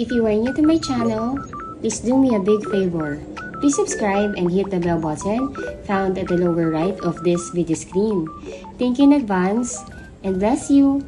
If you are new to my channel, please do me a big favor. Please subscribe and hit the bell button found at the lower right of this video screen. Thank you in advance and bless you!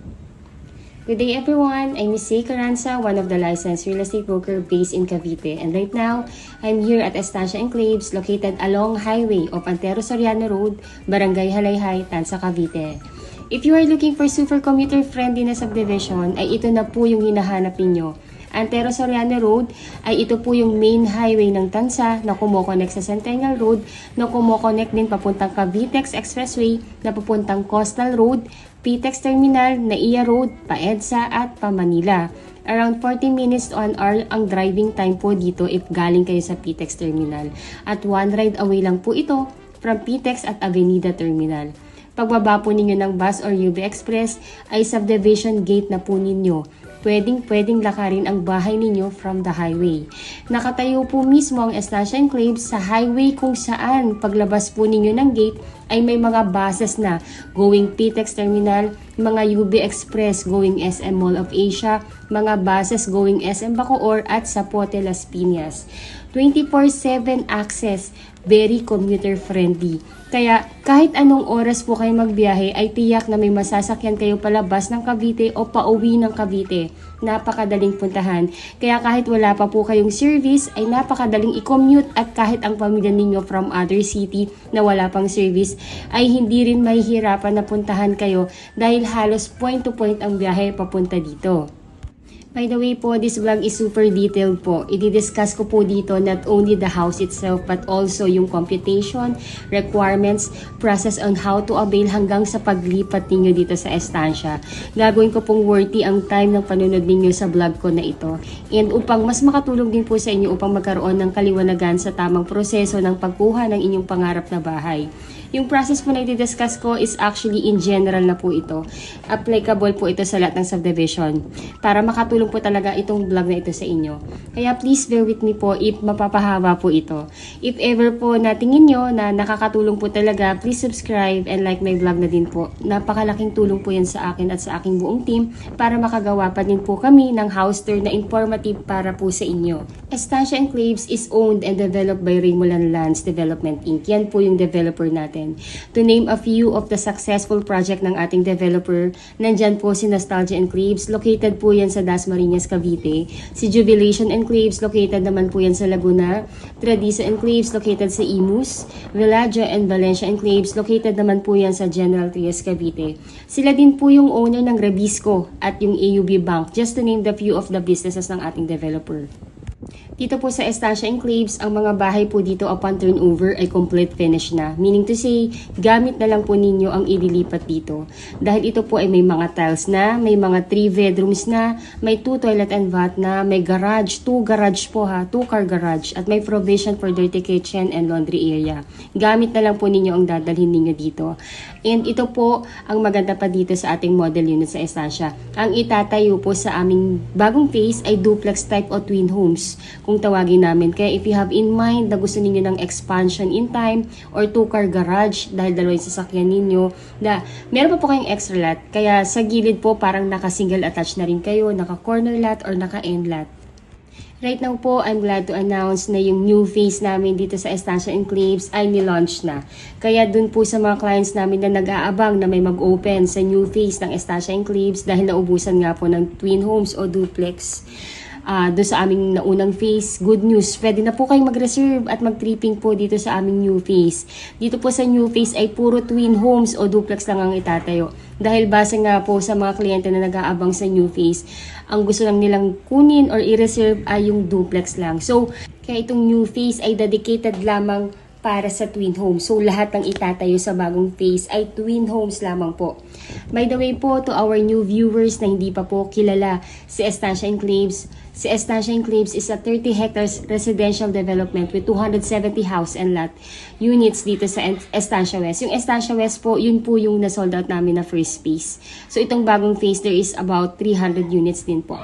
Good day everyone, I'm Miss C. Carranza, one of the licensed real estate broker based in Cavite. And right now, I'm here at Estancia Enclaves located along highway of Antero Soriano Road, Barangay Halayhay, Tanza, Cavite. If you are looking for super commuter friendly na subdivision, ay ito na po yung hinahanap ninyo. Antero Soriano Road ay ito po yung main highway ng Tanza na kumokonek sa Centennial Road, na kumokonek din papuntang Cavitex Expressway, na papuntang Coastal Road, PTEX Terminal, NAIA Road, pa-EDSA at pa-Manila. Around 40 minutes to an hour ang driving time po dito if galing kayo sa PTEX Terminal. At one ride away lang po ito from PTEX at Avenida Terminal. Pagbaba po ninyo ng bus or UB Express ay subdivision gate na po ninyo. Pwedeng lakarin ang bahay ninyo from the highway. Nakatayo po mismo ang Estancia Enclaves sa highway kung saan paglabas po ninyo ng gate ay may mga buses na going PTEX Terminal, mga UB Express going SM Mall of Asia, mga buses going SM Bacoor at Zapote Las Piñas. 24/7 access, very commuter friendly. Kaya kahit anong oras po kayo magbiyahe ay tiyak na may masasakyan kayo palabas ng Cavite o pauwi ng Cavite. Napakadaling puntahan. Kaya kahit wala pa po kayong service ay napakadaling i-commute, at kahit ang pamilya ninyo from other city na wala pang service ay hindi rin mahihirapan na puntahan kayo dahil halos point to point ang biyahe papunta dito. By the way po, this vlog is super detailed po. I-discuss ko po dito not only the house itself but also yung computation, requirements, process on how to avail hanggang sa paglipat ninyo dito sa estancia. Gagawin ko pong worthy ang time ng panunod ninyo sa vlog ko na ito. And upang mas makatulong din po sa inyo upang magkaroon ng kaliwanagan sa tamang proseso ng pagkuha ng inyong pangarap na bahay. Yung process po na i-discuss ko is actually in general na po ito. Applicable po ito sa lahat ng subdivision. Para makatulong po talaga itong vlog na ito sa inyo. Kaya please bear with me po if mapapahaba po ito. If ever po na tingin nyo na nakakatulong po talaga, please subscribe and like my vlog na din po. Napakalaking tulong po yan sa akin at sa aking buong team para makagawa pa din po kami ng house tour na informative para po sa inyo. Estancia Enclaves is owned and developed by Raymulan Lands Development Inc. Yan po yung developer natin. To name a few of the successful project ng ating developer, nandyan po si Nostalgia Enclaves, located po yan sa Dasmariñas, Cavite. Si Jubilation Enclaves, located naman po yan sa Laguna. Tradisa Enclaves, located sa Imus. Villaggio and Valencia Enclaves, located naman po yan sa General Trias, Cavite. Sila din po yung owner ng Rebisco at yung AUB Bank, just to name the few of the businesses ng ating developer. Dito po sa Estancia Enclaves, ang mga bahay po dito upon turnover ay complete finish na. Meaning to say, gamit na lang po ninyo ang ililipat dito. Dahil ito po ay may mga tiles na, may mga 3 bedrooms na, may 2 toilet and bath na, may garage, 2 garage po ha, 2 car garage, at may provision for dirty kitchen and laundry area. Gamit na lang po ninyo ang dadalhin ninyo dito. And ito po ang maganda pa dito sa ating model unit sa Estancia. Ang itatayo po sa aming bagong phase ay duplex type o twin homes kung tawagin namin. Kaya if you have in mind na gusto ninyo ng expansion in time or 2-car garage dahil dalawa yung sasakyan ninyo, na meron pa po kayong extra lot. Kaya sa gilid po parang naka-single attached na rin kayo, naka-corner lot or naka-end lot. Right now po, I'm glad to announce na yung new phase namin dito sa Estancia Enclaves ay nilaunch na. Kaya dun po sa mga clients namin na nag-aabang na may mag-open sa new phase ng Estancia Enclaves dahil naubusan nga po ng twin homes o duplex. Doon sa aming naunang phase, good news, pwede na po kayong mag-reserve at mag-tripping po dito sa aming new phase. Dito po sa new phase ay puro twin homes o duplex lang ang itatayo. Dahil base nga po sa mga kliyente na nag-aabang sa new phase, ang gusto lang nilang kunin or i-reserve ay yung duplex lang. So, kaya itong new phase ay dedicated lamang para sa twin homes. So, lahat ng itatayo sa bagong phase ay twin homes lamang po. By the way po, to our new viewers na hindi pa po kilala si Estancia Enclaves, si Estancia Enclaves is a 30 hectares residential development with 270 house and lot units dito sa Estancia West. Yung Estancia West po, yun po yung nasold out namin na first phase. So, itong bagong phase, there is about 300 units din po.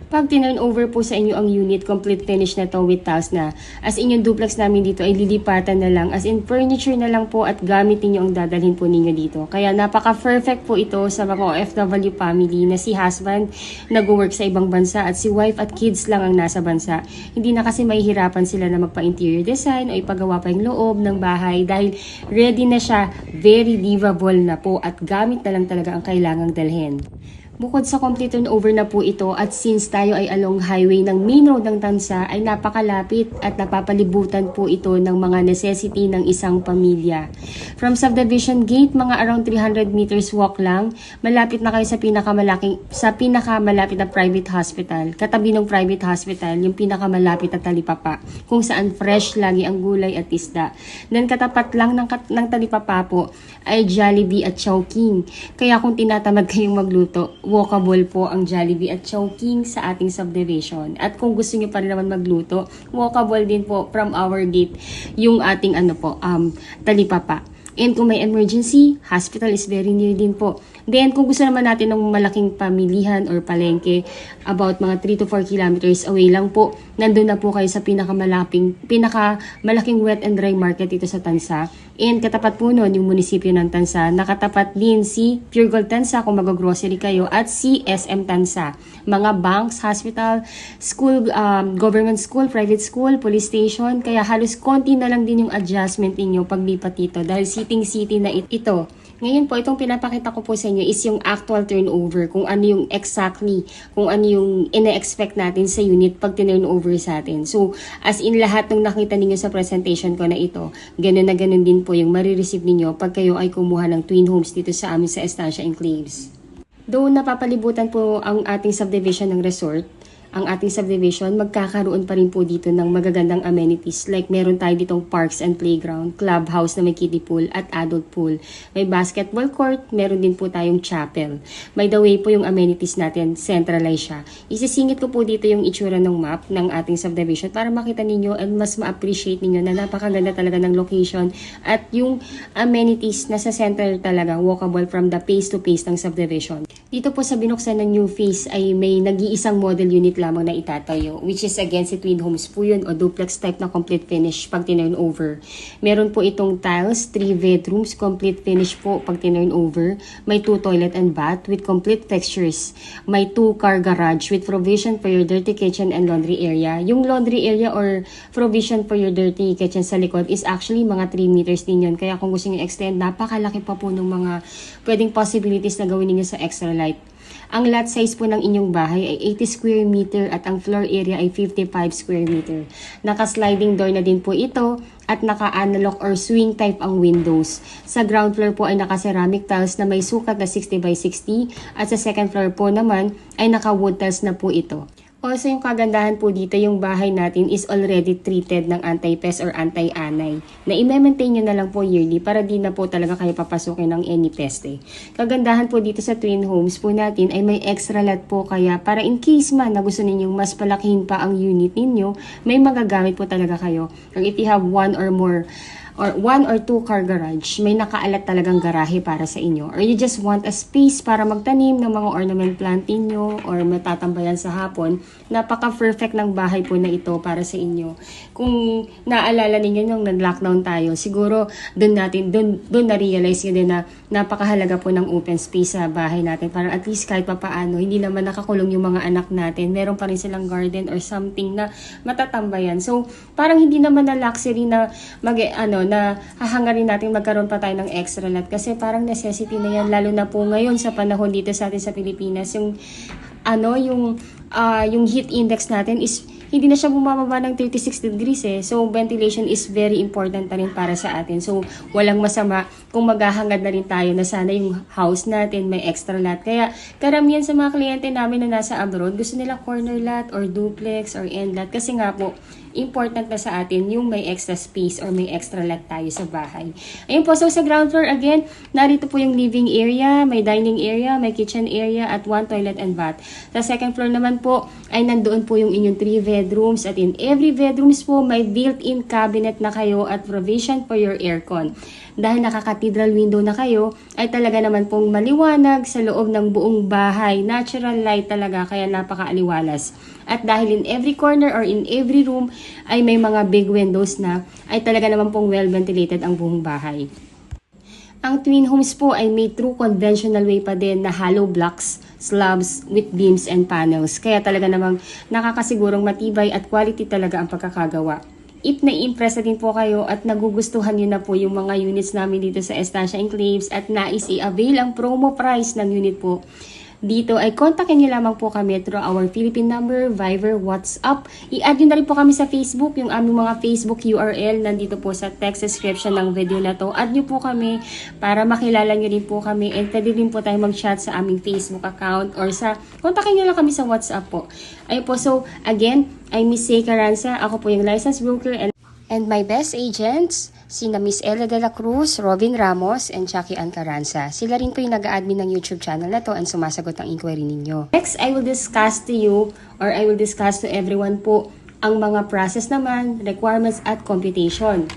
Pag tinurn over po sa inyo ang unit, complete finish na to with tiles na. As in yung duplex namin dito ay lilipatan na lang. As in furniture na lang po at gamit niyo ang dadalhin po ninyo dito. Kaya napaka-perfect po ito sa mga OFW family na si husband nag-work sa ibang bansa at si wife at kids lang ang nasa bansa. Hindi na kasi mahihirapan sila na magpa-interior design o ipagawa pa yung loob ng bahay dahil ready na siya, very livable na po at gamit na lang talaga ang kailangang dalhin. Bukod sa complete turnover na po ito at since tayo ay along highway ng main road ng Tansa ay napakalapit at napapalibutan po ito ng mga necessity ng isang pamilya. From subdivision gate, mga around 300 meters walk lang, malapit na kayo sa pinakamalapit na private hospital. Katabi ng private hospital, yung pinakamalapit na talipapa, kung saan fresh lagi ang gulay at isda. Then katapat lang ng talipapa po ay Jollibee at Chowking. Kaya kung tinatamad kayong magluto, walkable po ang Jollibee at Chowking sa ating subdivision. At kung gusto niyo pa rin naman magluto, walkable din po from our gate yung ating talipapa. And kung may emergency, hospital is very near din po. Then, kung gusto naman natin ng malaking pamilihan or palengke, about mga 3 to 4 kilometers away lang po, nandun na po kayo sa pinakamalaking wet and dry market dito sa Tansa. And katapat po nun, yung munisipyo ng Tansa, nakatapat din si Pure Gold Tansa kung mag-grocery kayo at si SM Tansa. Mga banks, hospital, school, government school, private school, police station, kaya halos konti na lang din yung adjustment ninyo paglipat dito dahil city na ito. Ngayon po, itong pinapakita ko po sa inyo is yung actual turnover, kung ano yung kung ano yung ina-expect natin sa unit pag turnover sa atin. So, as in lahat ng nakita ninyo sa presentation ko na ito, ganun na ganun din po yung marireceive ninyo pag kayo ay kumuha ng twin homes dito sa amin sa Estancia Enclaves. Though napapalibutan po ang ating subdivision ng resort, ang ating subdivision, magkakaroon pa rin po dito ng magagandang amenities. Like meron tayo ditong parks and playground, clubhouse na may kiddie pool at adult pool. May basketball court, meron din po tayong chapel. By the way po yung amenities natin, centralized siya. Isisingit ko po dito yung itsura ng map ng ating subdivision para makita ninyo and mas ma-appreciate ninyo na napakaganda talaga ng location at yung amenities na sa center talaga, walkable from the phase to phase ng subdivision. Dito po sa binuksan ng new phase ay may nag-iisang model unit lamang na itatayo, which is again si twin homes po yun o duplex type na complete finish pag tinurn over. Meron po itong tiles, 3 bedrooms, complete finish po pag tinurn over. May 2 toilet and bath with complete textures. May 2 car garage with provision for your dirty kitchen and laundry area. Yung laundry area or provision for your dirty kitchen sa likod is actually mga 3 meters din yun. Kaya kung gusto nyo extend, napakalaki pa po ng mga pwedeng possibilities na gawin niyo sa extra light. Ang lot size po ng inyong bahay ay 80 square meter at ang floor area ay 55 square meter. Naka-sliding door na din po ito at naka-analog or swing type ang windows. Sa ground floor po ay naka-ceramic tiles na may sukat na 60 by 60 at sa second floor po naman ay naka-wood tiles na po ito. Also, yung kagandahan po dito, yung bahay natin is already treated ng anti-pest or anti-anay. Na i-maintain nyo na lang po yearly para di na po talaga kayo papasukin ng any pest eh. Kagandahan po dito sa twin homes po natin ay may extra lot po kaya para in case man na gusto ninyong mas palakihin pa ang unit ninyo, may magagamit po talaga kayo. Or if you have one or 1 or 2 car garage, may nakaalat talagang garahe para sa inyo. Or you just want a space para magtanim ng mga ornament plant ninyo or matatambayan sa hapon, napaka-perfect ng bahay po na ito para sa inyo. Kung naalala ninyo nung nag-lockdown tayo, siguro doon na-realize nyo din na napakahalaga po ng open space sa bahay natin. Para at least kahit papaano, hindi naman nakakulong yung mga anak natin. Meron pa rin silang garden or something na matatambayan. So, parang hindi naman na luxury na na hahangarin natin magkaroon pa tayo ng extra lot kasi parang necessity na yan lalo na po ngayon sa panahon dito sa atin sa Pilipinas yung heat index natin is hindi na siya bumababa ng 36 degrees eh. So, ventilation is very important na rin para sa atin. So, walang masama kung maghahangad na rin tayo na sana yung house natin may extra lot. Kaya, karamihan sa mga kliyente namin na nasa abroad, gusto nila corner lot or duplex or end lot. Kasi nga po, important na sa atin yung may extra space or may extra lot tayo sa bahay. Ayun po, so sa ground floor, again, narito po yung living area, may dining area, may kitchen area, at 1 toilet and bath. Sa second floor naman po, ay nandoon po yung inyong 3 bedrooms, at in every bedrooms po, may built-in cabinet na kayo at provision for your aircon. dahil nakaka-cathedral window na kayo, ay talaga naman pong maliwanag sa loob ng buong bahay. Natural light talaga, kaya napaka-aliwalas. At dahil in every corner or in every room ay may mga big windows na, ay talaga naman pong well-ventilated ang buong bahay. Ang twin homes po ay made through conventional way pa din na hollow blocks, slabs with beams and panels. Kaya talaga namang nakakasigurong matibay at quality talaga ang pagkakagawa. If na-impress na din po kayo at nagugustuhan nyo na po yung mga units namin dito sa Estancia Enclaves at nais i-avail ang promo price ng unit po, dito ay kontakin nyo lamang po kami through our Philippine number, Viber, WhatsApp. I-add nyo na rin po kami sa Facebook, yung aming mga Facebook URL nandito po sa text description ng video na to. Add nyo po kami para makilala nyo rin po kami, and pwede rin po tayo mag-chat sa aming Facebook account or sa, kontakin nyo lang kami sa WhatsApp po. Ayun po, so again, I'm Miss Zay Caranza. Ako po yung licensed broker and my best agents, sina Miss Ella de la Cruz, Robin Ramos, and Jackie Ann Caranza. Sila rin po yung nag-a-admin ng YouTube channel na to and sumasagot ng inquiry ninyo. Next, I will discuss to you or I will discuss to everyone po ang mga process naman, requirements at computation.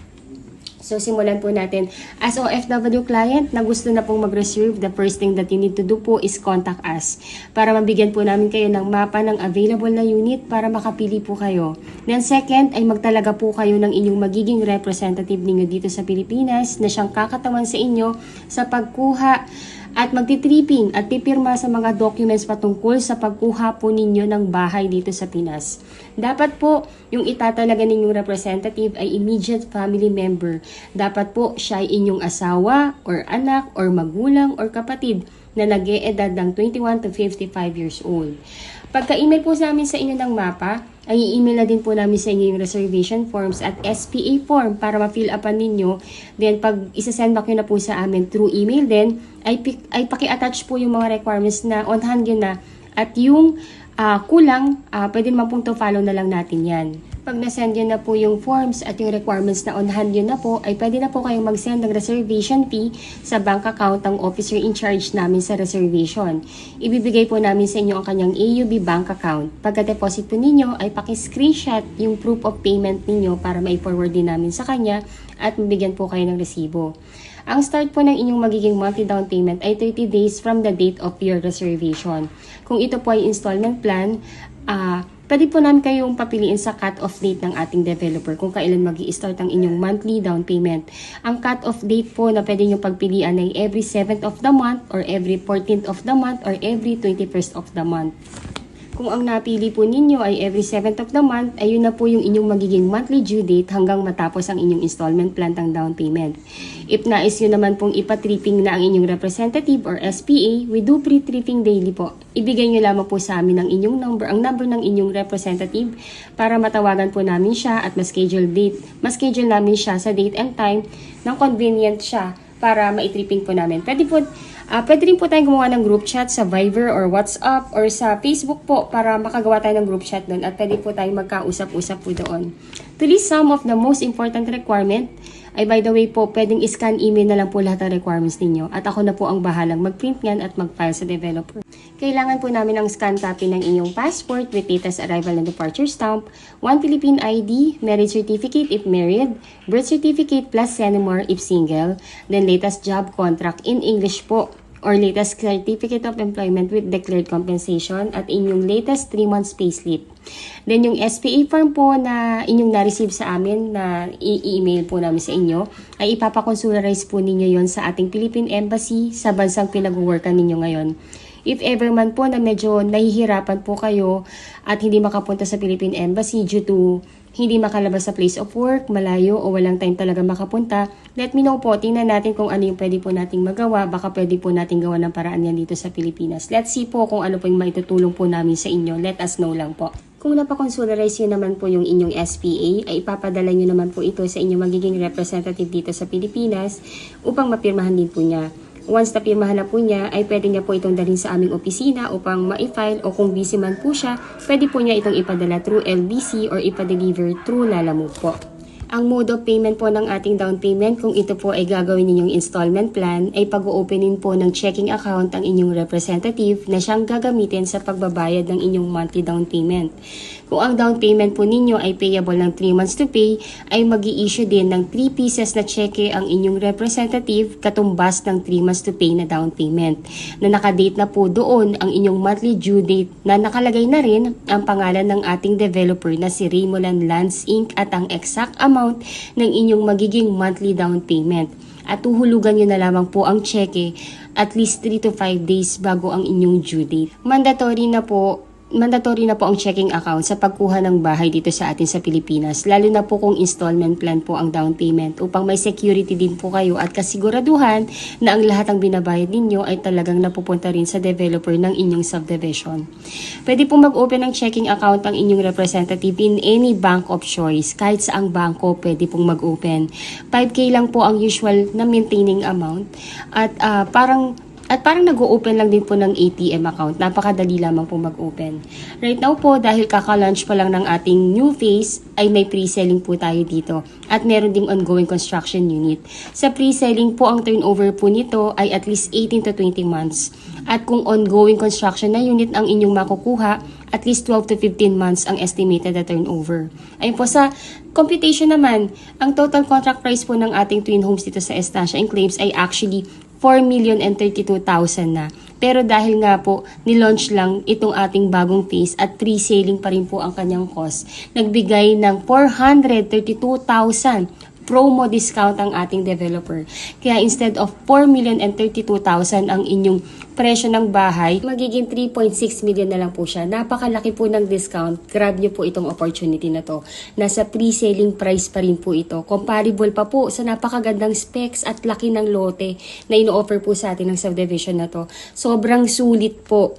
So, simulan po natin. As OFW client na gusto na pong mag-reserve, the first thing that you need to do po is contact us para mabigyan po namin kayo ng mapa ng available na unit para makapili po kayo. Then second, ay magtalaga po kayo ng inyong magiging representative ninyo dito sa Pilipinas na siyang kakatawan sa inyo sa pagkuha at magtitripping at pipirma sa mga documents patungkol sa pagkuha po ninyo ng bahay dito sa Pinas. Dapat po, yung itatalaga ninyong representative ay immediate family member. Dapat po, siya ay inyong asawa, or anak, or magulang, or kapatid na nag-e-edad ng 21 to 55 years old. Pagka-email po sa amin sa inyo ng mapa, ay i-email na din po namin sa inyo yung reservation forms at SPA form para ma-fill upan ninyo. Then, pag isa-send back nyo na po sa amin through email din, ay paki-attach po yung mga requirements na on hand yun na. At yung kulang, pwede naman pong to-follow na lang natin yan. Pag na-send yun na po yung forms at yung requirements na on hand yun na po, ay pwede na po kayong mag-send ng reservation fee sa bank account ng officer in charge namin sa reservation. Ibibigay po namin sa inyo ang kanyang AUB bank account. Pagka-deposit po ninyo, ay paki-screenshot yung proof of payment ninyo para ma-forward din namin sa kanya at mabigyan po kayo ng resibo. Ang start po ng inyong magiging monthly down payment ay 30 days from the date of your reservation. Kung ito po ay installment plan, pwede po namin kayong papiliin sa cut-off date ng ating developer kung kailan mag-i-start ang inyong monthly down payment. Ang cut-off date po na pwede nyo pagpilian ay every 7th of the month or every 14th of the month or every 21st of the month. Kung ang napili po ninyo ay every 7th of the month, ay yun na po yung inyong magiging monthly due date hanggang matapos ang inyong installment plan ng down payment. If nais nyo naman pong ipatripping na ang inyong representative or SPA, we do pre-tripping daily po. Ibigay nyo lamang po sa amin ang inyong number, ang number ng inyong representative para matawagan po namin siya at ma-schedule namin siya sa date and time ng convenient siya para ma-tripping po namin. Pwede rin po tayong gumawa ng group chat sa Viber or WhatsApp or sa Facebook po para makagawa tayo ng group chat doon at pwede po tayong magkausap-usap po doon. To list some of the most important requirement, ay by the way po, pwedeng scan email na lang po lahat ng requirements ninyo at ako na po ang bahalang mag-print yan at mag-file sa developer. Kailangan po namin ng scan copy ng inyong passport with latest arrival and departure stamp, 1 Philippine ID, marriage certificate if married, birth certificate plus CENIMOR if single, then latest job contract in English po, or latest certificate of employment with declared compensation at inyong latest 3 months payslip. Then yung SPA form po na inyong na-receive sa amin na i-email po namin sa inyo, ay ipapakonsularize po ninyo yon sa ating Philippine Embassy sa bansang pinag-workan ninyo ngayon. If ever man po na medyo nahihirapan po kayo at hindi makapunta sa Philippine Embassy due to hindi makalabas sa place of work, malayo o walang time talaga makapunta, let me know po. Tingnan natin kung ano yung pwede po nating magawa. Baka pwede po nating gawa ng paraan yan dito sa Pilipinas. Let's see po kung ano po yung maitutulong po namin sa inyo. Let us know lang po. Kung napakonsularize nyo naman po yung inyong SPA, ay ipapadala nyo naman po ito sa inyong magiging representative dito sa Pilipinas upang mapirmahan din po niya. Once na pirmahan na po niya, ay pwede niya po itong dalhin sa aming opisina upang ma-file o kung busy man po siya, pwede po niya itong ipadala through LBC or ipa-deliver through Lalamove po. Ang mode of payment po ng ating down payment, kung ito po ay gagawin ninyong installment plan, ay pag-o-openin po ng checking account ang inyong representative na siyang gagamitin sa pagbabayad ng inyong monthly down payment. Kung ang down payment po ninyo ay payable ng 3 months to pay, ay mag-i-issue din ng 3 pieces na cheque ang inyong representative katumbas ng 3 months to pay na down payment. Na nakadate na po doon ang inyong monthly due date na nakalagay na rin ang pangalan ng ating developer na si Raymoland Lands Inc. at ang exact amount ng inyong magiging monthly down payment. At tuhulugan nyo na lamang po ang cheque at least 3 to 5 days bago ang inyong due date. Mandatory na po ang checking account sa pagkuha ng bahay dito sa atin sa Pilipinas, lalo na po kung installment plan po ang down payment upang may security din po kayo at kasiguraduhan na ang lahat ng binabayad ninyo ay talagang napupunta rin sa developer ng inyong subdivision. Pwede po mag-open ng checking account ang inyong representative in any bank of choice. Kahit saang bangko pwede pong mag-open. 5K lang po ang usual na maintaining amount at parang nag-o-open lang din po ng ATM account. Napakadali lamang po mag-open. Right now po, dahil kaka-launch pa lang ng ating new phase, ay may pre-selling po tayo dito. At meron ding ongoing construction unit. Sa pre-selling po, ang turnover po nito ay at least 18 to 20 months. At kung ongoing construction na unit ang inyong makukuha, at least 12 to 15 months ang estimated na turnover. Ayun po, sa computation naman, ang total contract price po ng ating twin homes dito sa Estancia Enclaves ay actually 4,032,000 na. Pero dahil nga po, nilaunch lang itong ating bagong phase at pre-selling pa rin po ang kanyang cost, nagbigay ng 432,000 promo discount ang ating developer. Kaya instead of 4,032,000 ang inyong presyo ng bahay, magiging 3.6 million na lang po siya. Napakalaki po ng discount. Grab nyo po itong opportunity na to. Nasa pre-selling price pa rin po ito. Comparable pa po sa napakagandang specs at laki ng lote na ino-offer po sa atin ng subdivision na to. Sobrang sulit po.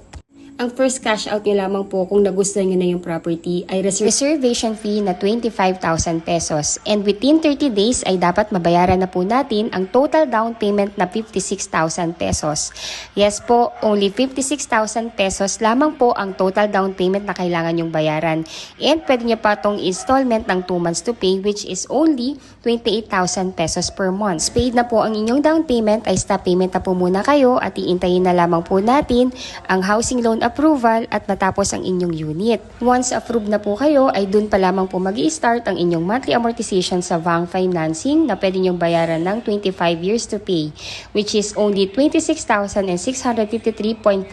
Ang first cash out nyo lamang po kung nagustuhan nyo na yung property ay reservation fee na 25,000 pesos. And within 30 days ay dapat mabayaran na po natin ang total down payment na 56,000 pesos. Yes po, only 56,000 pesos lamang po ang total down payment na kailangan yung bayaran. And pwede nyo pa itong installment ng 2 months to pay which is only 28,000 pesos per month. Paid na po ang inyong down payment ay stop payment na po muna kayo at iintayin na lamang po natin ang housing loan approval at matapos ang inyong unit. Once approved na po kayo, ay dun pa lamang po mag-i-start ang inyong monthly amortization sa bank financing na pwede nyong bayaran ng 25 years to pay, which is only 26,653.43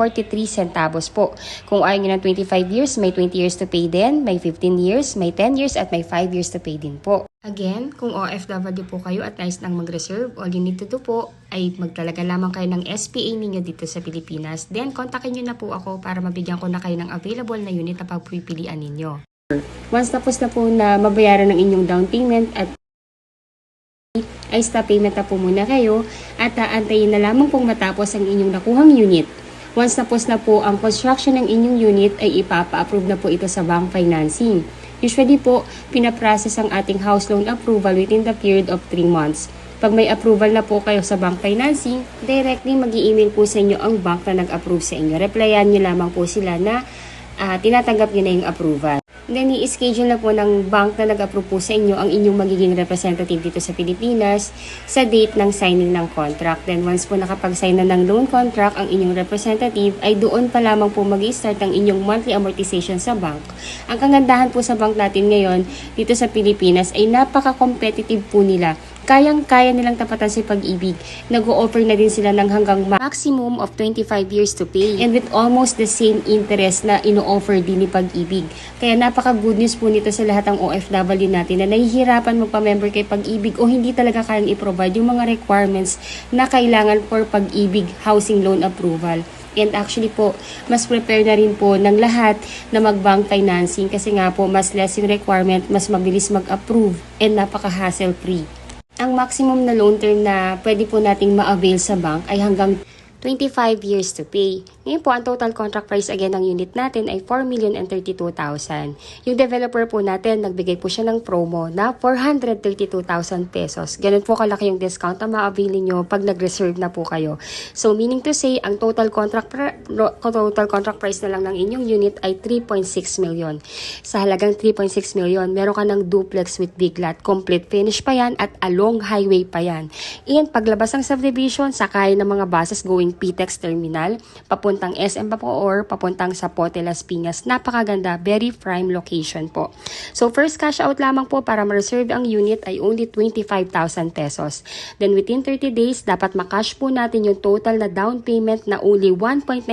centavos po. Kung ayaw nyo ng 25 years, may 20 years to pay din, may 15 years, may 10 years at may 5 years to pay din po. Again, kung OFW po kayo at nais nang mag-reserve, all you need to do po ay magtalaga lamang kayo ng SPA ninyo dito sa Pilipinas. Then, kontakin nyo na po ako para mabigyan ko na kayo ng available na unit na pagpipilian ninyo. Once tapos na po na mabayaran ng inyong down payment at ay stop payment na po muna kayo at aantayin na lamang pong matapos ang inyong nakuhang unit. Once tapos na po ang construction ng inyong unit ay ipapa-approve na po ito sa bank financing. Usually po, pinaprocess ang ating house loan approval within the period of 3 months. Pag may approval na po kayo sa bank financing, directly mag-i-email po sa inyo ang bank na nag-approve sa inyo. Replyan nyo lamang po sila na tinatanggap nyo na yung approval. Then, i-schedule na po ng bank na nag-approve po sa inyo ang inyong magiging representative dito sa Pilipinas sa date ng signing ng contract. Then, once po nakapag-sign na ng loan contract ang inyong representative, ay doon pa lamang po mag-i-start ang inyong monthly amortization sa bank. Ang kagandahan po sa bank natin ngayon dito sa Pilipinas ay napaka-competitive po nila. Kayang-kaya nilang tapatan si Pag-ibig. Nag-o-offer na din sila ng hanggang maximum of 25 years to pay. And with almost the same interest na ino-offer din ni Pag-ibig. Kaya napaka-good news po nito sa lahat ng OFW natin na nahihirapan magpa-member kay Pag-ibig o hindi talaga kayang i-provide yung mga requirements na kailangan for Pag-ibig housing loan approval. And actually po, mas prepare na rin po ng lahat na mag-bank financing kasi nga po mas less yung requirement, mas mabilis mag-approve and napaka-hassle free. Ang maximum na loan term na pwede po nating ma-avail sa bank ay hanggang 25 years to pay. Ngayon po, ang total contract price again ng unit natin ay 4,032,000. Yung developer po natin, nagbigay po siya ng promo na 432,000 pesos. Ganun po kalaki yung discount na ma-avail nyo pag nag-reserve na po kayo. So, meaning to say, ang total contract price na lang ng inyong unit ay 3.6 million. Sa halagang 3.6 million, meron ka ng duplex with big lot. Complete finish pa yan at along highway pa yan. And paglabas ng subdivision, sakay ng mga buses going PTEX Terminal, papunta papuntang SM pa po or papuntang sa Pote Las Piñas. Napakaganda, very prime location po. So first cash out lamang po para ma-reserve ang unit ay only 25,000 pesos. Then within 30 days, dapat makash po natin yung total na down payment na only 1.9%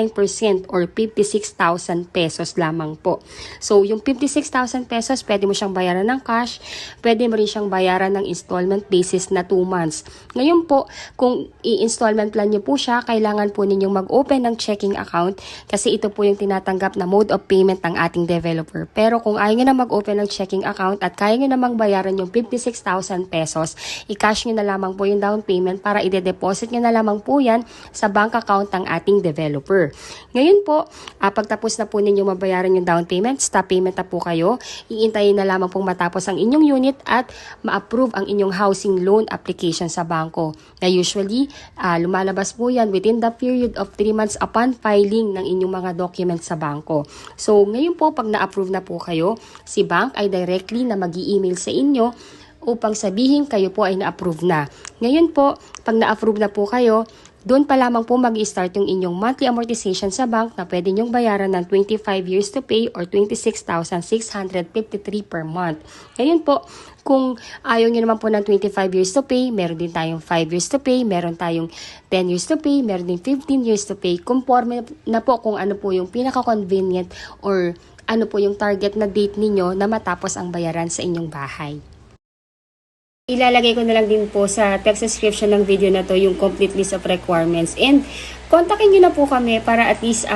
or 56,000 pesos lamang po. So yung 56,000 pesos, pwede mo siyang bayaran ng cash, pwede mo rin siyang bayaran ng installment basis na 2 months. Ngayon po, kung i-installment plan nyo po siya, kailangan po ninyong mag-open ng checking account kasi ito po yung tinatanggap na mode of payment ng ating developer. Pero kung ayaw nyo na mag-open ng checking account at kaya nyo namang bayaran yung 56,000 pesos, i-cash nyo na lamang po yung down payment para i-deposit nyo na lamang po yan sa bank account ng ating developer. Ngayon po, pagtapos na po ninyo mabayaran yung down payment, stop payment na po kayo, iintayin na lamang pong matapos ang inyong unit at ma-approve ang inyong housing loan application sa bangko. Na usually, lumalabas po yan within the period of 3 months upon filing ng inyong mga documents sa bangko. So, ngayon po, pag na-approve na po kayo, si bank ay directly na mag-i-email sa inyo upang sabihin kayo po ay na-approve na. Ngayon po, pag na-approve na po kayo, doon pa lamang po mag-start yung inyong monthly amortization sa bank na pwede nyong bayaran ng 25 years to pay or 26,653 per month. Ngayon po, kung ayaw nyo naman po ng 25 years to pay, meron din tayong 5 years to pay, meron tayong 10 years to pay, meron din 15 years to pay. Conforme na po kung ano po yung pinaka-convenient or ano po yung target na date ninyo na matapos ang bayaran sa inyong bahay. Ilalagay ko na lang din po sa text description ng video na to yung complete list of requirements. And kontakin nyo na po kami para at least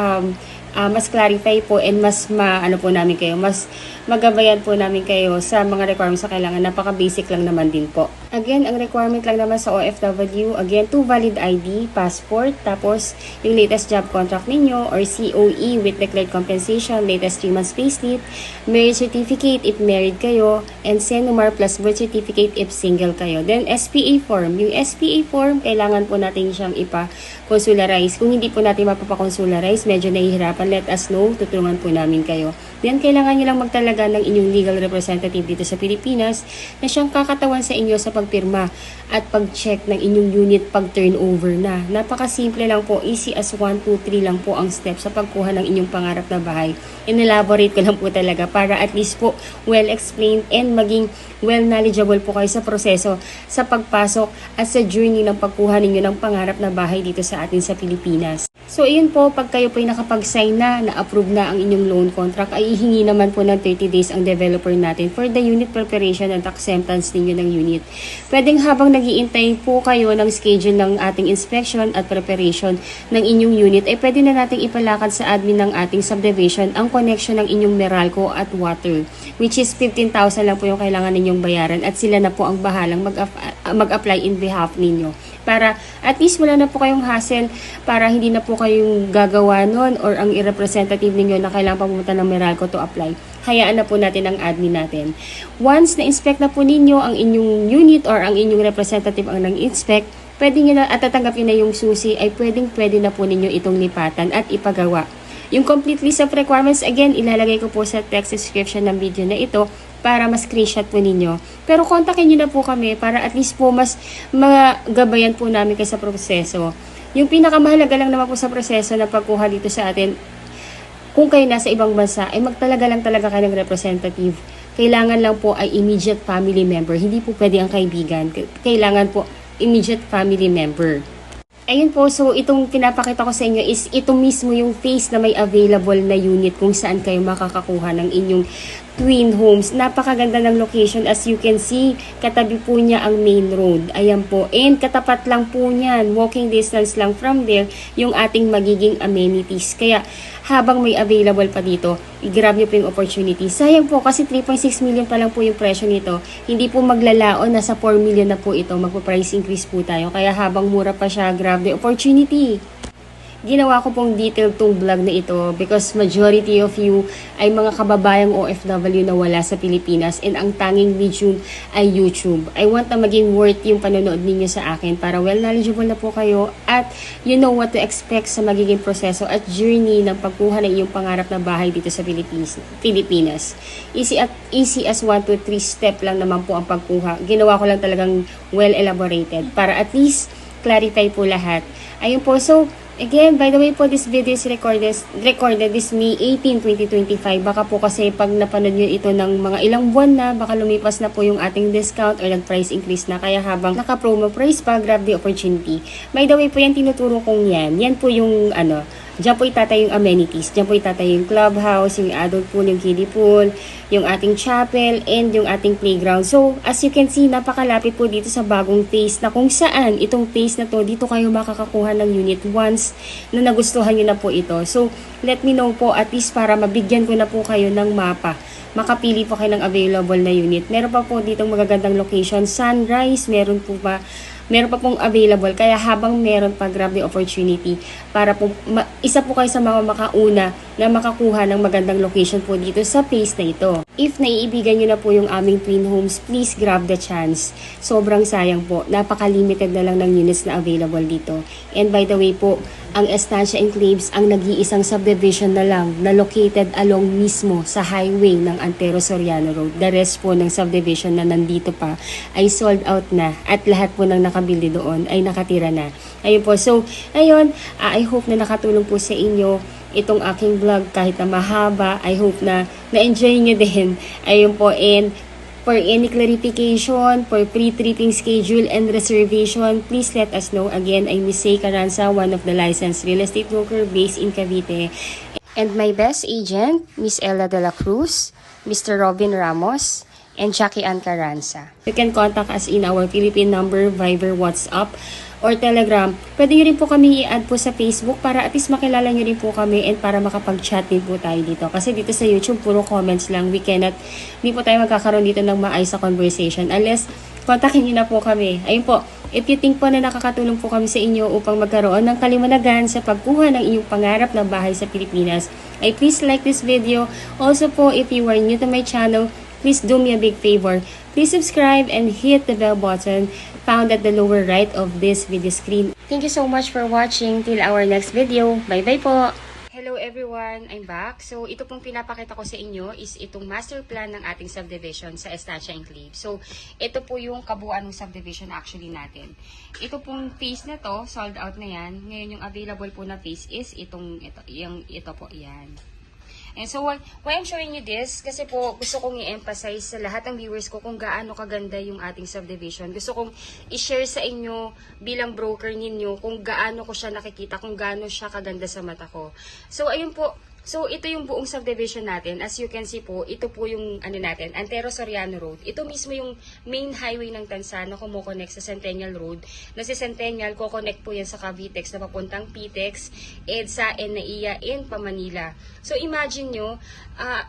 mas clarify po and mas ano po namin kayo, mas magabayan po namin kayo sa mga requirements na kailangan. Napaka-basic lang naman din po. Again, ang requirement lang naman sa OFW, again, 2 valid ID, passport, tapos yung latest job contract ninyo or COE with declared compensation, latest 3 months payslip, marriage certificate if married kayo, and SENUMAR plus birth certificate if single kayo. Then, SPA form. Yung SPA form, kailangan po natin siyang ipa-consularize. Kung hindi po natin mapapakonsularize, medyo nahihirapan, let us know, tutulungan po namin kayo. Then, kailangan nyo lang magtalaga ng inyong legal representative dito sa Pilipinas na siyang kakatawan sa inyo sa pagpirma at pag-check ng inyong unit pag turnover na. Napakasimple lang po, easy as 1, 2, 3 lang po ang step sa pagkuha ng inyong pangarap na bahay. In-elaborate ko lang po talaga para at least po well-explained and maging well-knowledgeable po kayo sa proseso sa pagpasok at sa journey ng pagkuha ninyo ng pangarap na bahay dito sa atin sa Pilipinas. So, ayun po, pag kayo po ay nakapag-sign na-approve na ang inyong loan contract, ay ihingi naman po ng 30 days ang developer natin for the unit preparation and acceptance ninyo ng unit. Pwedeng habang nag-iintay po kayo ng schedule ng ating inspection at preparation ng inyong unit, ay pwede na nating ipalakad sa admin ng ating subdivision ang connection ng inyong Meralco at water, which is 15,000 lang po yung kailangan ninyong bayaran at sila na po ang bahalang mag-apply in behalf ninyo. Para at least wala na po kayong hassle, para hindi na po kayong gagawa nun or ang i-representative ninyo na kailangan pa pumunta ng Meralco to apply. Hayaan na po natin ang admin natin. Once na-inspect na po ninyo ang inyong unit or ang inyong representative ang nang-inspect, pwede nyo na at tatanggapin na yung susi, ay pwede na po ninyo itong lipatan at ipagawa. Yung complete list of requirements, again, ilalagay ko po sa text description ng video na ito para mas screenshot po ninyo. Pero kontakin nyo na po kami para at least po mas magabayan po namin kayo sa proseso. Yung pinakamahalaga lang naman po sa proseso na pagkuha dito sa atin, kung kayo nasa ibang bansa, ay magtalaga lang talaga kayo ng representative. Kailangan lang po ay immediate family member. Hindi po pwede ang kaibigan. Kailangan po immediate family member. Ayun po, so itong pinapakita ko sa inyo is ito mismo yung phase na may available na unit kung saan kayo makakakuha ng inyong twin homes. Napakaganda ng location, as you can see, katabi po niya ang main road. Ayan po, and katapat lang po niyan, walking distance lang from there, yung ating magiging amenities. Kaya habang may available pa dito, i-grab nyo po yung opportunity. Sayang po kasi 3.6 million pa lang po yung presyo nito. Hindi po maglalaon, nasa 4 million na po ito. Magpo-price increase po tayo. Kaya habang mura pa siya, grab the opportunity. Ginawa ko pong detailed tong vlog na ito because majority of you ay mga kababayang OFW na wala sa Pilipinas and ang tanging medium ay YouTube. I want na maging worth yung panonood ninyo sa akin para well knowledgeable na po kayo at you know what to expect sa magiging proseso at journey ng pagkuha ng iyong pangarap na bahay dito sa Pilipinas. Easy as 1, 2, 3 step lang naman po ang pagkuha. Ginawa ko lang talagang well elaborated para at least clarify po lahat. Ayun po, so Again, by the way po, this video is recorded this May 18, 2025. Baka po kasi pag napanood nyo ito ng mga ilang buwan na, baka lumipas na po yung ating discount or nag-price increase na. Kaya habang naka-promo price pa, grab the opportunity. By the way po, yan tinuturo kong yan. Yan po yung diyan po itatay yung amenities. Diyan po itatay yung clubhouse, yung adult pool, yung kiddie pool, yung ating chapel, and yung ating playground. So, as you can see, napakalapit po dito sa bagong phase na kung saan itong phase na to, dito kayo makakakuha ng unit once na nagustuhan nyo na po ito. So, let me know po at least para mabigyan ko na po kayo ng mapa. Makapili po kayo ng available na unit. Meron pa po ditong magagandang location. Sunrise, meron pa pong available. Kaya habang meron pa, grab the opportunity para po, isa po kayo sa mga makauna na makakuha ng magandang location po dito sa phase na ito. If naiibigan nyo na po yung aming twin homes, please grab the chance. Sobrang sayang po. Napaka-limited na lang ng units na available dito. And by the way po, ang Estancia Enclaves ang nag-iisang subdivision na lang na located along mismo sa highway ng Antero Soriano Road. The rest po ng subdivision na nandito pa ay sold out na at lahat po ng nakabili doon ay nakatira na. Ayun po. So, ayun, I hope na nakatulong po sa inyo itong aking vlog kahit na mahaba. I hope na na-enjoy nyo din. Ayun po. And for any clarification, for pre-tripping schedule and reservation, please let us know. Again, I'm Miss Say Caranza, one of the licensed real estate broker based in Cavite. And my best agent, Miss Ella de la Cruz, Mr. Robin Ramos, and Jackie Ann Caranza. You can contact us in our Philippine number, Viber, WhatsApp, or Telegram. Pwede nyo rin po kami i-add po sa Facebook para at least makilala nyo rin po kami and para makapag-chat din po tayo dito. Kasi dito sa YouTube, puro comments lang. Hindi po tayo magkakaroon dito ng maayos sa conversation unless kontakin nyo na po kami. Ayun po, if you think po na nakakatulong po kami sa inyo upang magkaroon ng kaliwanagan sa pagkuha ng inyong pangarap na bahay sa Pilipinas, ay please like this video. Also po, if you are new to my channel, please do me a big favor. Please subscribe and hit the bell button found at the lower right of this video screen. Thank you so much for watching. Till our next video. Bye-bye po! Hello everyone! I'm back. So, ito pong pinapakita ko sa inyo is itong master plan ng ating subdivision sa Estancia Enclave. So, ito po yung kabuuan ng subdivision actually natin. Ito pong phase na to, sold out na yan. Ngayon yung available po na phase is ito po, yan. And so, why I'm showing you this, kasi po gusto kong i-emphasize sa lahat ng viewers ko kung gaano kaganda yung ating subdivision. Gusto kong i-share sa inyo bilang broker ninyo kung gaano ko siya nakikita, kung gaano siya kaganda sa mata ko. So, ayun po. So, ito yung buong subdivision natin. As you can see po, ito po yung natin, Antero Soriano Road. Ito mismo yung main highway ng Tansa na kumukonect sa Centennial Road. Na si Centennial, kukonect po yan sa Cavitex na papuntang Pitex, EDSA, NAIA, and Pamanila. So, imagine nyo,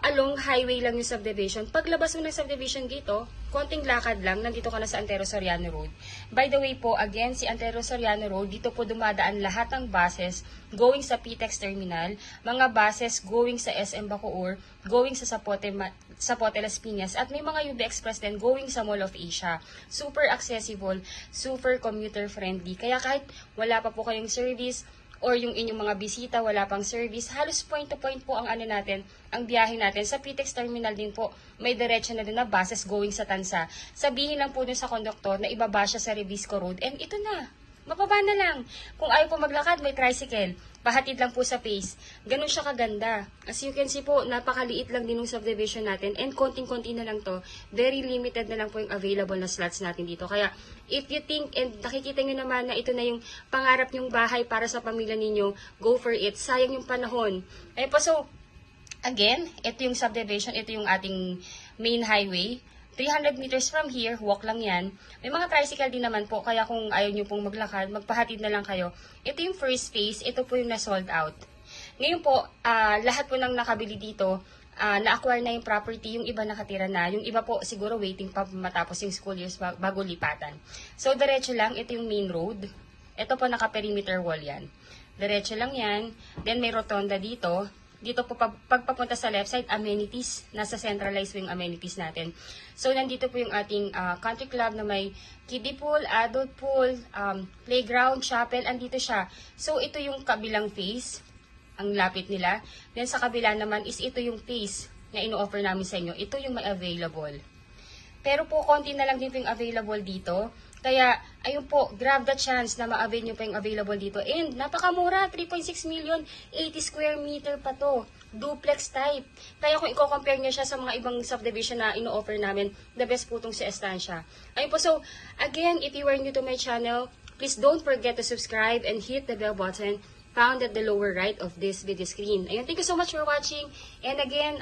along highway lang yung subdivision. Paglabas mo ng subdivision dito, konting lakad lang, nandito ka na sa Antero Soriano Road. By the way po, again, si Antero Soriano Road, dito po dumadaan lahat ng buses going sa Pitex Terminal, mga buses going sa SM Bacoor, going sa Zapote Las Piñas, at may mga UB Express din going sa Mall of Asia. Super accessible, super commuter friendly. Kaya kahit wala pa po kayong service, or yung inyong mga bisita, wala pang service, halos point to point po ang natin, ang biyahe natin. Sa Pitex Terminal din po, may diretso na din na buses going sa Tansa. Sabihin lang po dun sa konduktor na ibaba siya sa Revisco Road, and ito na, mababa na lang. Kung ayaw po maglakad, may tricycle. Pahatid lang po sa pace. Ganun siya kaganda. As you can see po, napakaliit lang din yung subdivision natin. And konting-konti na lang to. Very limited na lang po yung available na slots natin dito. Kaya, if you think, and nakikita nyo naman na ito na yung pangarap nyong bahay para sa pamilya ninyo, go for it. Sayang yung panahon. Ayun po, so, again, ito yung subdivision. Ito yung ating main highway. 300 meters from here, walk lang yan. May mga tricycle din naman po, kaya kung ayaw nyo pong maglakad, magpahatid na lang kayo. Ito yung first phase, ito po yung na-sold out. Ngayon po, lahat po ng nakabili dito, na-acquire na yung property, yung iba nakatira na, yung iba po siguro waiting pa matapos yung school years bago lipatan. So, diretso lang, ito yung main road. Ito po naka-perimeter wall yan. Diretso lang yan. Then may rotonda dito. Dito po, pagpapunta sa left side, amenities. Nasa centralized yung amenities natin. So, nandito po yung ating country club na may kiddie pool, adult pool, playground, chapel. Andito siya. So, ito yung kabilang phase. Ang lapit nila. Then, sa kabila naman is ito yung phase na ino-offer namin sa inyo. Ito yung may available. Pero po, konti na lang din po yung available dito. Kaya, ayun po, grab the chance na ma-avail nyo pa yung available dito. And, napakamura, 3.6 million, 80 square meter pa to. Duplex type. Kaya kung i-compare nyo siya sa mga ibang subdivision na ino-offer namin, the best po itong si Estancia. Ayun po, so, again, if you are new to my channel, please don't forget to subscribe and hit the bell button found at the lower right of this video screen. Ayun, thank you so much for watching. And again,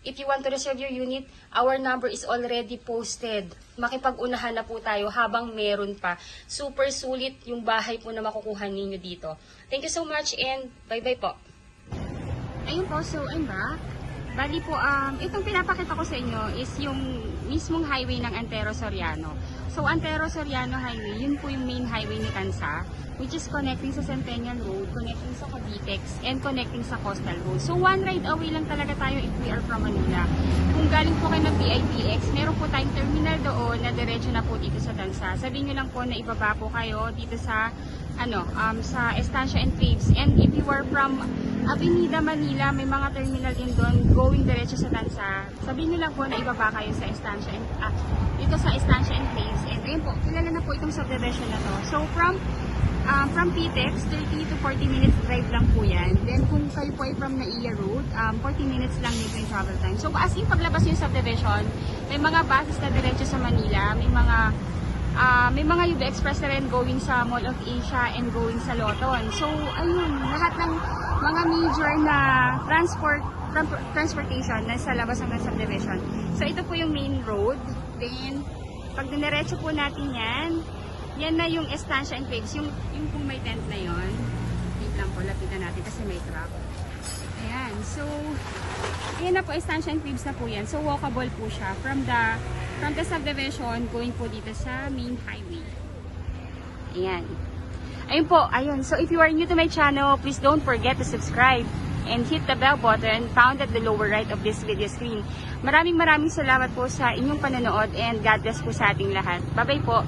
if you want to reserve your unit, our number is already posted. Makipag-unahan na po tayo habang meron pa. Super sulit yung bahay po na makukuha ninyo dito. Thank you so much and bye-bye po. Ayun po, so I'm back. Bali po, itong pinapakita ko sa inyo is yung mismong highway ng Antero Soriano. So, Antero Soriano Highway, yun po yung main highway ni Tansa, which is connecting sa Centennial Road, connecting sa Cavitex, and connecting sa Coastal Road. So, one ride away lang talaga tayo if we are from Manila. Kung galing po kayo ng PITX, meron po tayong terminal doon na diretso na po dito sa Tansa. Sabihin nyo lang po na ibaba po kayo dito sa sa Estancia and Faves. And if you are from Avenida Manila, may mga terminal din doon going diretso sa Tansa. Sabihin nyo lang po na ibaba kayo sa Estancia and dito sa Estancia and Faves. And ayun po, kilala na po itong subdivision na to. So from PTEX, 30 to 40 minutes drive lang po yan. Then kung kayo po ay from Naiya Road, 40 minutes lang dito yung travel time. So as in paglabas yung subdivision, may mga buses na diretso sa Manila, may mga UB Express na rin going sa Mall of Asia and going sa Loton. So ayun, lahat ng mga major na transportation na sa labas ng subdivision. So ito po yung main road. Then pag diniretso po natin yan na yung Estancia and Faves, yung kung may tent na yon. Wait lang po, lapitan natin kasi may truck. Ayan, so ayan na po, Estancia and Faves na po yan. So walkable po siya from the subdivision going po dito sa main highway. Ayan. Ayun po, ayun. So if you are new to my channel, please don't forget to subscribe and hit the bell button found at the lower right of this video screen. Maraming salamat po sa inyong panonood and God bless po sa ating lahat. Bye-bye po.